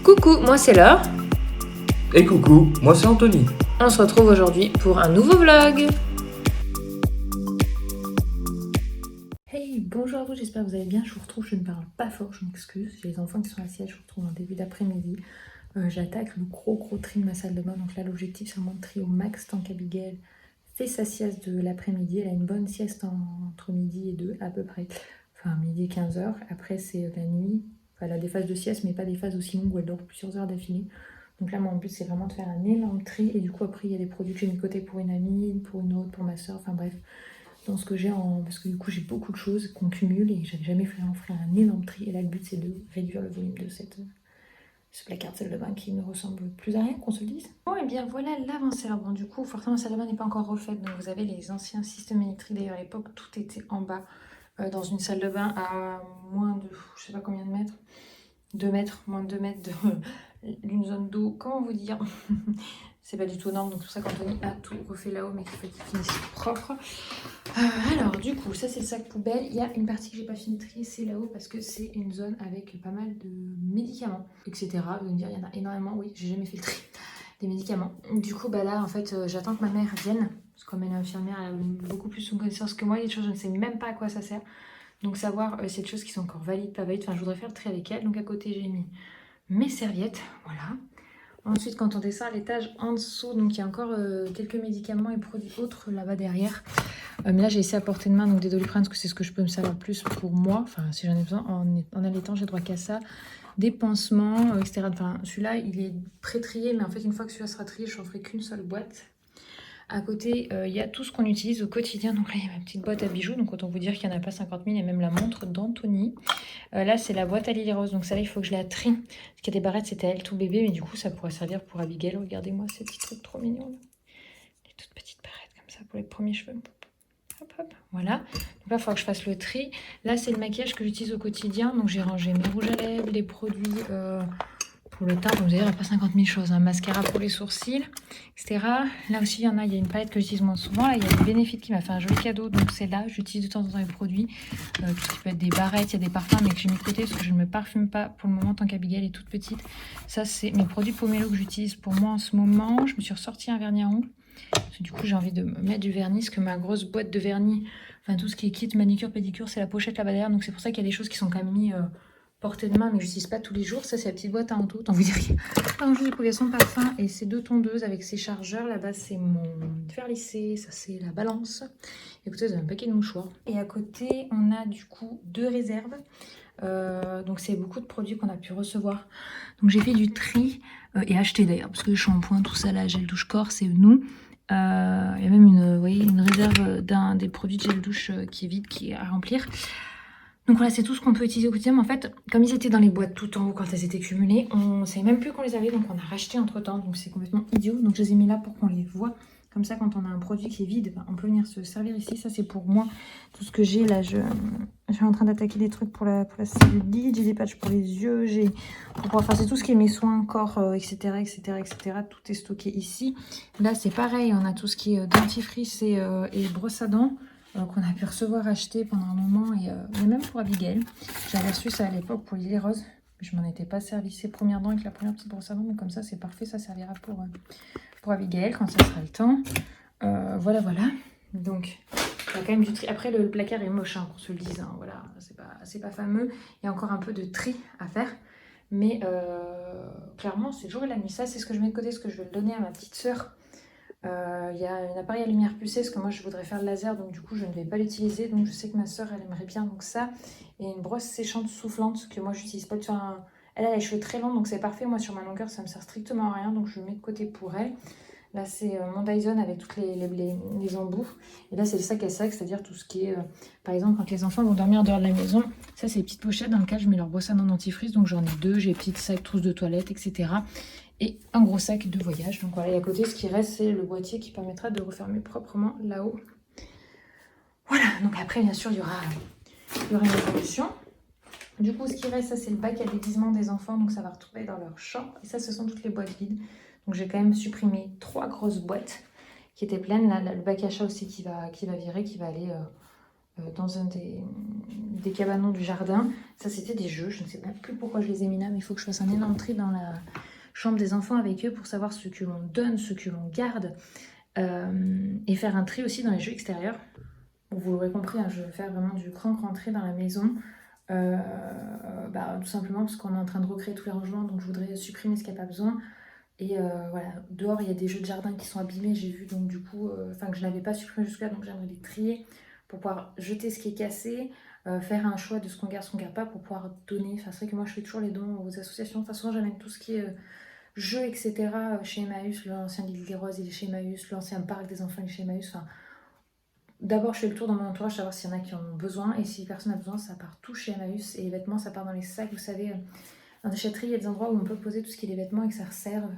Coucou, moi c'est Laure. Et coucou, moi c'est Anthony. On se retrouve aujourd'hui pour un nouveau vlog. Hey, bonjour à vous, j'espère que vous allez bien. Je vous retrouve, je ne parle pas fort, je m'excuse. J'ai les enfants qui sont assis, je vous retrouve en début d'après-midi. J'attaque le gros tri de ma salle de bain. Donc là, l'objectif c'est vraiment de trier au max tant qu'Abigail fait sa sieste de l'après-midi. Elle a une bonne sieste entre midi et 2 à peu près. Enfin, midi et 15h. Après, c'est la nuit. Enfin, elle a des phases de sieste, mais pas des phases aussi longues où elle dort plusieurs heures d'affilée. Donc là, mon but, c'est vraiment de faire un énorme tri. Et du coup, après, il y a des produits que j'ai mis de côté pour une amie, pour une autre, pour ma soeur. Enfin bref, dans ce que j'ai en... Parce que du coup, j'ai beaucoup de choses qu'on cumule et j'avais jamais fait un énorme tri. Et là, le but, c'est de réduire le volume de ce placard de salle de bain qui ne ressemble plus à rien, qu'on se le dise. Bon, et bien voilà l'avancée. Alors bon, du coup, forcément, la salle de bain n'est pas encore refaite. Donc vous avez les anciens systèmes électriques. D'ailleurs, à l'époque, tout était en bas. Dans une salle de bain à moins de, je sais pas combien de mètres, 2 mètres, moins de 2 mètres d'une zone d'eau, comment vous dire, c'est pas du tout énorme, donc c'est pour ça qu'Anthony a tout refait là-haut, mais qu'il faut qu'il finisse propre. Alors du coup, ça c'est le sac poubelle. Il y a une partie que j'ai pas fini de trier, c'est là-haut, parce que c'est une zone avec pas mal de médicaments, etc. Vous allez me dire, il y en a énormément, oui, j'ai jamais fait le tri des médicaments. Du coup, bah là, en fait, j'attends que ma mère vienne, parce que comme elle est infirmière, elle a beaucoup plus de connaissance que moi, il y a des choses, je ne sais même pas à quoi ça sert. Donc savoir ces choses qui sont encore valides, pas valides, enfin je voudrais faire le tri avec elle. Donc à côté j'ai mis mes serviettes, voilà. Ensuite quand on descend à l'étage en dessous, donc il y a encore quelques médicaments et produits autres là-bas derrière. Mais là j'ai essayé à portée de main, donc des Doliprane, parce que c'est ce que je peux me servir plus pour moi. Enfin si j'en ai besoin, en allaitant j'ai droit qu'à ça. Des pansements, etc. Enfin celui-là il est pré-trié, mais en fait une fois que celui-là sera trié, je n'en ferai qu'une seule boîte. À côté, il y a tout ce qu'on utilise au quotidien. Donc là, il y a ma petite boîte à bijoux. Donc autant vous dire qu'il n'y en a pas 50 000. Il y a même la montre d'Anthony. Là, c'est la boîte à Lily Rose. Donc celle-là, il faut que je la trie. Parce qu'il y a des barrettes, c'était elle tout bébé. Mais du coup, ça pourrait servir pour Abigail. Regardez-moi ces petits trucs trop mignons. Là. Des toutes petites barrettes comme ça pour les premiers cheveux. Hop, hop. Voilà. Donc là, il faudra que je fasse le tri. Là, c'est le maquillage que j'utilise au quotidien. Donc j'ai rangé mes rouges à lèvres, les produits... pour le teint, vous allez dire, il n'y a pas 50 000 choses. Un mascara pour les sourcils, etc. Là aussi, il y a une palette que j'utilise moins souvent. Là, il y a Benefit qui m'a fait un joli cadeau. Donc, c'est là. J'utilise de temps en temps les produits. Tout ce qui peut être des barrettes, il y a des parfums, mais que j'ai mis de côté parce que je ne me parfume pas pour le moment tant qu'Abigail est toute petite. Ça, c'est mes produits Pomelo que j'utilise pour moi en ce moment. Je me suis ressorti un vernis à ongles. Parce que du coup, j'ai envie de me mettre du vernis. Parce que ma grosse boîte de vernis, enfin, tout ce qui est kit, manicure, pédicure, c'est la pochette là-bas derrière. Donc, c'est pour ça qu'il y a des choses qui sont quand même mises... portée de main, mais je n'utilise pas tous les jours. Ça, c'est la petite boîte à Anto. Tant vous dire qu'il y a pas grand-chose de son parfum et ces deux tondeuses avec ses chargeurs. Là-bas, c'est mon fer lissé. Ça, c'est la balance. Écoutez, vous avez un paquet de mouchoirs. Et à côté, on a du coup 2 réserves. Donc, c'est beaucoup de produits qu'on a pu recevoir. Donc, j'ai fait du tri et acheté d'ailleurs, parce que le shampoing, tout ça, là, gel douche corps, c'est nous. Il y a même une réserve d'un des produits de gel douche qui est vide, qui est à remplir. Donc voilà, c'est tout ce qu'on peut utiliser au quotidien. Mais en fait, comme ils étaient dans les boîtes tout en haut quand elles étaient cumulées, on ne savait même plus qu'on les avait. Donc on a racheté entre temps. Donc c'est complètement idiot. Donc je les ai mis là pour qu'on les voit. Comme ça, quand on a un produit qui est vide, on peut venir se servir ici. Ça, c'est pour moi. Tout ce que j'ai là, je suis en train d'attaquer des trucs pour la cellulite. J'ai des patchs pour les yeux. Enfin, c'est tout ce qui est mes soins, corps, etc., etc., etc. Tout est stocké ici. Là, c'est pareil. On a tout ce qui est dentifrice et brosse à dents. Qu'on a pu recevoir acheter pendant un moment et même pour Abigail. J'avais reçu ça à l'époque pour Lily Rose. Je m'en étais pas servi ses premières dents avec la première petite brosse à dents, mais comme ça c'est parfait, ça servira pour Abigail quand ça sera le temps. Voilà. Donc il y a quand même du tri. Après le placard est moche, hein, qu'on se le dise, hein, voilà, c'est pas fameux. Il y a encore un peu de tri à faire. Mais clairement c'est le jour et la nuit. Ça c'est ce que je mets de côté, ce que je vais le donner à ma petite sœur. Il y a un appareil à lumière pulsée parce que moi je voudrais faire le laser, donc du coup je ne vais pas l'utiliser. Donc je sais que ma soeur elle aimerait bien, donc ça. Et une brosse séchante soufflante que moi j'utilise pas. Elle a les cheveux très longs donc c'est parfait. Moi sur ma longueur ça me sert strictement à rien, donc je le mets de côté pour elle. Là c'est mon Dyson avec toutes les embouts. Et là c'est le sac à sac, c'est-à-dire tout ce qui est par exemple quand les enfants vont dormir dehors de la maison. Ça c'est les petites pochettes dans lesquelles je mets leur brosse à dents dentifrice. Donc j'en ai 2, j'ai petites sacs, trousses de toilette, etc. Et un gros sac de voyage. Donc voilà, et à côté, ce qui reste, c'est le boîtier qui permettra de refermer proprement là-haut. Voilà, donc après, bien sûr, il y aura une évolution. Du coup, ce qui reste, ça, c'est le bac à déguisement des enfants. Donc ça va retrouver dans leur chambre. Et ça, ce sont toutes les boîtes vides. Donc j'ai quand même supprimé 3 grosses boîtes qui étaient pleines. Là, le bac à chat aussi qui va virer, qui va aller dans un des cabanons du jardin. Ça, c'était des jeux. Je ne sais même plus pourquoi je les ai mis là, mais il faut que je fasse un énorme tri dans la chambre des enfants avec eux pour savoir ce que l'on donne, ce que l'on garde. Et faire un tri aussi dans les jeux extérieurs. Vous l'aurez compris, hein, je vais faire vraiment du grand tri dans la maison. Tout simplement parce qu'on est en train de recréer tous les rangements, donc je voudrais supprimer ce qu'il n'y a pas besoin. Et voilà, dehors il y a des jeux de jardin qui sont abîmés, j'ai vu, donc du coup, que je n'avais pas supprimé jusque-là, donc j'aimerais les trier pour pouvoir jeter ce qui est cassé, faire un choix de ce qu'on garde pas pour pouvoir donner. Enfin, c'est vrai que moi je fais toujours les dons aux associations. De toute façon, j'amène tout ce qui est jeux, etc. Chez Emmaüs. L'ancien L'Île des Roses, il est chez Emmaüs. L'ancien parc des enfants, il est chez Emmaüs. Enfin, d'abord, je fais le tour dans mon entourage, savoir s'il y en a qui en ont besoin. Et si personne n'a besoin, ça part tout chez Emmaüs. Et les vêtements, ça part dans les sacs. Vous savez, en déchetterie, il y a des endroits où on peut poser tout ce qui est les vêtements et que ça serve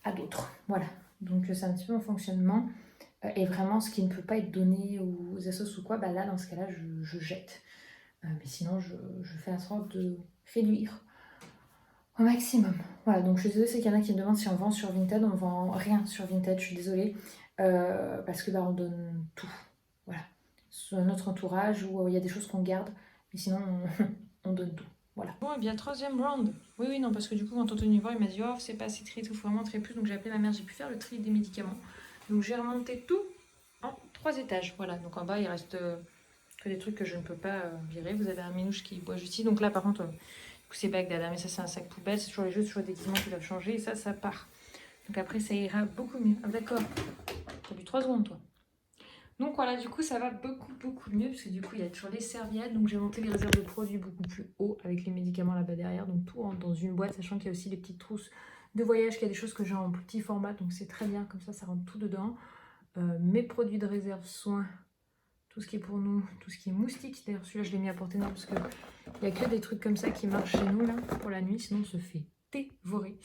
à d'autres. Voilà. Donc, c'est un petit peu mon fonctionnement. Et vraiment, ce qui ne peut pas être donné aux assos ou quoi, là, dans ce cas-là, je jette. Mais sinon, je fais en sorte de réduire au maximum. Voilà, donc je suis désolée, c'est qu'il y en a qui me demandent si on vend sur Vinted. On vend rien sur Vinted, je suis désolée. Parce que on donne tout. Voilà. Sur notre entourage où il y a des choses qu'on garde, mais sinon on donne tout. Voilà. Bon, et bien, troisième round. Oui, non, parce que du coup, quand Anthony voit, il m'a dit oh, c'est pas assez trié, il faut vraiment trier plus. Donc j'ai appelé ma mère, j'ai pu faire le tri des médicaments. Donc j'ai remonté tout en 3 étages. Voilà, donc en bas, il reste que des trucs que je ne peux pas virer. Vous avez un minouche qui boit juste ici. Donc là, par contre, c'est Bagdad, mais ça, c'est un sac poubelle. C'est toujours les jeux, toujours des déguisements qui doivent changer. Et ça part. Donc après, ça ira beaucoup mieux. Ah, d'accord. T'as bu 3 secondes, toi. Donc voilà, du coup, ça va beaucoup mieux. Parce que du coup, il y a toujours les serviettes. Donc j'ai monté les réserves de produits beaucoup plus haut avec les médicaments là-bas derrière. Donc tout rentre dans une boîte, sachant qu'il y a aussi les petites trousses de voyage, qu'il y a des choses que j'ai en petit format. Donc c'est très bien, comme ça rentre tout dedans. Mes produits de réserve soins, tout ce qui est pour nous, tout ce qui est moustique. D'ailleurs, celui-là, je l'ai mis à portée de main parce qu'il n'y a que des trucs comme ça qui marchent chez nous, là, pour la nuit. Sinon, on se fait dévorer.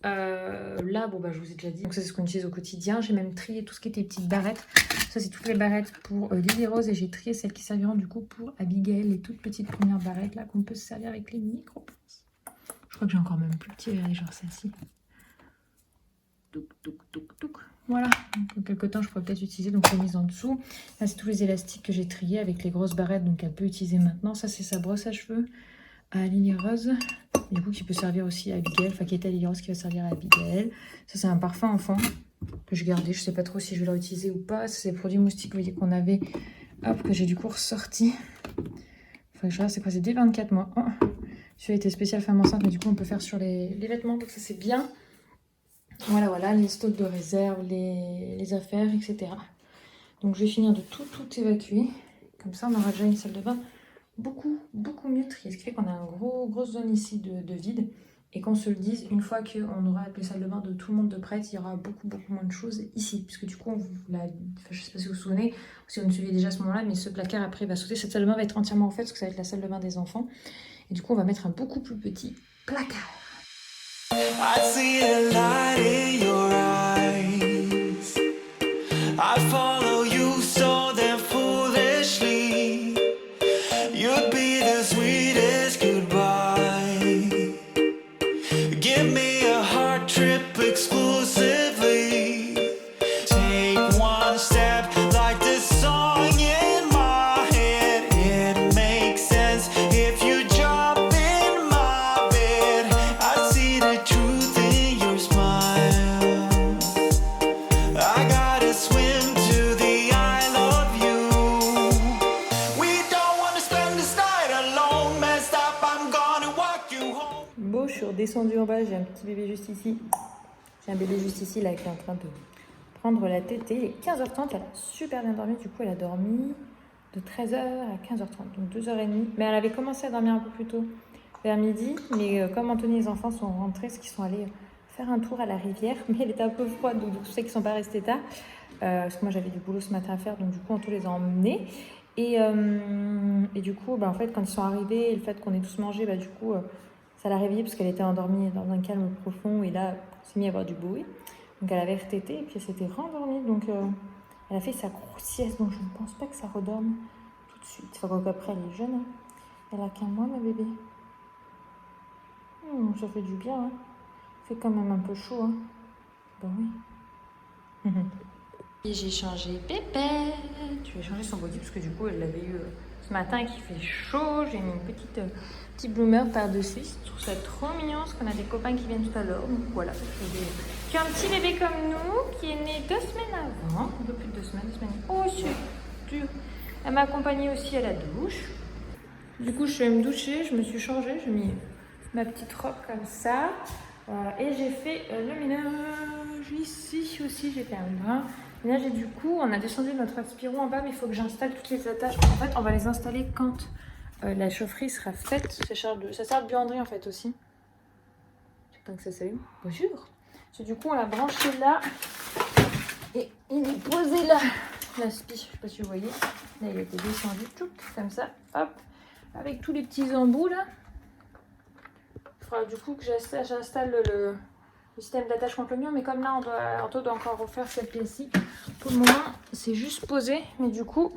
Là, je vous ai déjà dit. Donc ça, c'est ce qu'on utilise au quotidien. J'ai même trié tout ce qui était petites barrettes. Ça, c'est toutes les barrettes pour L'Île des Roses. Et j'ai trié celles qui serviront du coup pour Abigail. Les toutes petites premières barrettes, là, qu'on peut se servir avec les micro-pinces. Je crois que j'ai encore même plus petit, genre celle-ci. Touc. Voilà, donc, quelques temps je pourrais peut-être utiliser, donc la mise en dessous. Là c'est tous les élastiques que j'ai triés avec les grosses barrettes, donc elle peut utiliser maintenant. Ça c'est sa brosse à cheveux à Lily Rose, du coup qui peut servir aussi à Abigail, enfin qui est à Lily Rose qui va servir à Abigail. Ça c'est un parfum enfant que je gardais, je sais pas trop si je vais le réutiliser ou pas. Ça c'est les produits moustiques, vous voyez qu'on avait, hop, que j'ai du coup ressorti. Enfin je regarde, c'est quoi, c'est dès 24 mois. Oh, celui-là était spécial femme enceinte, mais du coup on peut faire sur les vêtements, donc ça c'est bien. Voilà, les stocks de réserve, les affaires, etc. Donc je vais finir de tout évacuer. Comme ça, on aura déjà une salle de bain beaucoup mieux triée. Ce qui fait qu'on a une grosse zone ici de vide. Et qu'on se le dise, une fois qu'on aura les salles de bain de tout le monde de prête, il y aura beaucoup moins de choses ici. Puisque du coup, je ne sais pas si vous vous souvenez, si vous me suivez déjà à ce moment-là, mais ce placard après va sauter. Cette salle de bain va être entièrement en fait, parce que ça va être la salle de bain des enfants. Et du coup, on va mettre un beaucoup plus petit placard. I see a light in your eyes. I follow you so damn foolishly. You'd be the sweetest goodbye. Give me a heart trip exclusively. Take one step like the song in my head. It makes sense if you jump in my bed. I see the truth in your smile. I gotta swim to the Isle of You. We don't wanna spend this night alone. Messed up, I'm gonna walk you home. Bon, je suis redescendue en bas, j'ai un petit bébé juste ici. J'ai un bébé juste ici là qui est en train de prendre la tétée. Il est 15h30, elle a super bien dormi. Du coup, elle a dormi de 13h à 15h30, donc 2h30. Mais elle avait commencé à dormir un peu plus tôt, vers midi. Mais comme Anthony et les enfants sont rentrés, parce qu'ils sont allés faire un tour à la rivière. Mais elle était un peu froide, donc c'est pour ça qu'ils ne sont pas restés tard. Parce que moi, j'avais du boulot ce matin à faire, donc du coup, Anthony les a emmenés. Et du coup, en fait, quand ils sont arrivés, et le fait qu'on ait tous mangé, du coup, ça l'a réveillée parce qu'elle était endormie dans un calme profond. Et là, on s'est mis à avoir du bruit. Donc elle avait RTT et puis elle s'était rendormie. Donc elle a fait sa grosse sieste. Donc je ne pense pas que ça redorme tout de suite. Enfin, quoi qu'après, elle est jeune. Hein. Elle a qu'un mois, ma bébé. Ça fait du bien. Hein. Il fait quand même un peu chaud. Hein. Ben oui. Et j'ai changé Pépette. Je vais changer son body parce que du coup elle l'avait eu ce matin et qu'il fait chaud. J'ai mis une petite bloomer par-dessus. Je trouve ça trop mignon parce qu'on a des copains qui viennent tout à l'heure. Donc voilà. J'ai un petit bébé comme nous qui est né 2 semaines avant. Un peu plus de 2 semaines. 2 semaines. Oh c'est dur. Elle m'a accompagnée aussi à la douche. Du coup je suis allée me doucher. Je me suis changée. J'ai mis ma petite robe comme ça. Et j'ai fait le ménage ici aussi. J'ai fait un brin. Et là, du coup, on a descendu notre aspiron en bas, mais il faut que j'installe toutes les attaches. En fait, on va les installer quand la chaufferie sera faite. Ça sert de buanderie en fait aussi. J'attends que ça s'allume. Bonjour. Parce que du coup, on l'a branché là. Et il est posé là. L'aspi, je sais pas si vous voyez. Là, il a été descendu, tout comme ça. Hop. Avec tous les petits embouts là. Il faudra du coup que j'installe le système d'attache contre le mur, mais comme là Anto doit encore refaire cette pièce-ci, pour le moment c'est juste posé, mais du coup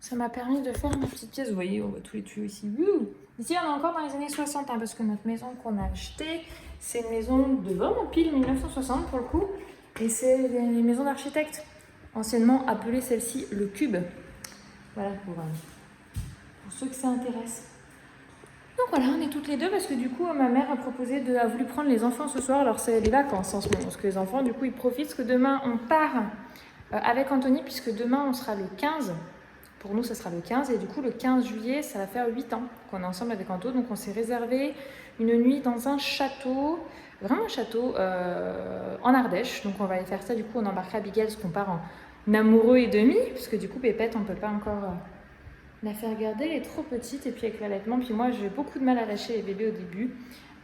ça m'a permis de faire ma petite pièce. Vous voyez, on voit tous les tuyaux ici. Ici on est encore dans les années 60 hein, parce que notre maison qu'on a achetée, c'est une maison de vraiment pile 1960 pour le coup, et c'est les maisons d'architectes, anciennement appelée celle-ci le cube. Voilà pour ceux que ça intéresse. Donc voilà, on est toutes les deux parce que du coup ma mère a voulu prendre les enfants ce soir. Alors c'est les vacances en ce moment parce que les enfants du coup ils profitent parce que demain on part avec Anthony puisque demain on sera le 15. Pour nous ça sera le 15 et du coup le 15 juillet ça va faire 8 ans qu'on est ensemble avec Anto. Donc on s'est réservé une nuit dans un château, vraiment un château en Ardèche. Donc on va aller faire ça, du coup on embarquera Abigail parce qu'on part en amoureux et demi parce que du coup Pépette on peut pas encore... la faire garder, elle est trop petite et puis avec l'allaitement, puis moi j'ai beaucoup de mal à lâcher les bébés au début,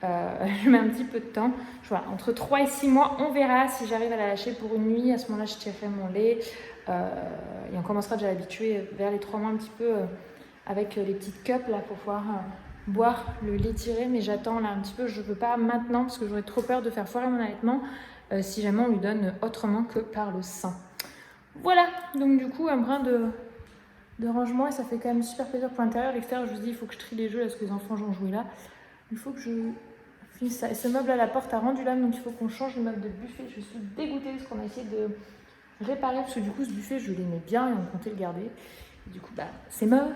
je mets un petit peu de temps, voilà, entre 3 et 6 mois, on verra si j'arrive à la lâcher pour une nuit, à ce moment-là je tirerai mon lait, et on commencera déjà à l'habituer vers les 3 mois un petit peu avec les petites cups là pour pouvoir boire le lait tiré, mais j'attends là un petit peu, je veux pas maintenant parce que j'aurais trop peur de faire foirer mon allaitement si jamais on lui donne autrement que par le sein. Voilà, donc du coup un brin de rangement et ça fait quand même super plaisir pour l'intérieur. L'extérieur, je vous dis, il faut que je trie les jeux, là, parce que les enfants ont joué là. Il faut que je finisse ça. Et ce meuble à la porte a rendu l'âme, donc il faut qu'on change le meuble de buffet. Je suis dégoûtée parce qu'on a essayé de réparer, parce que du coup, ce buffet, je l'aimais bien et on comptait le garder. Et du coup, bah, c'est mort.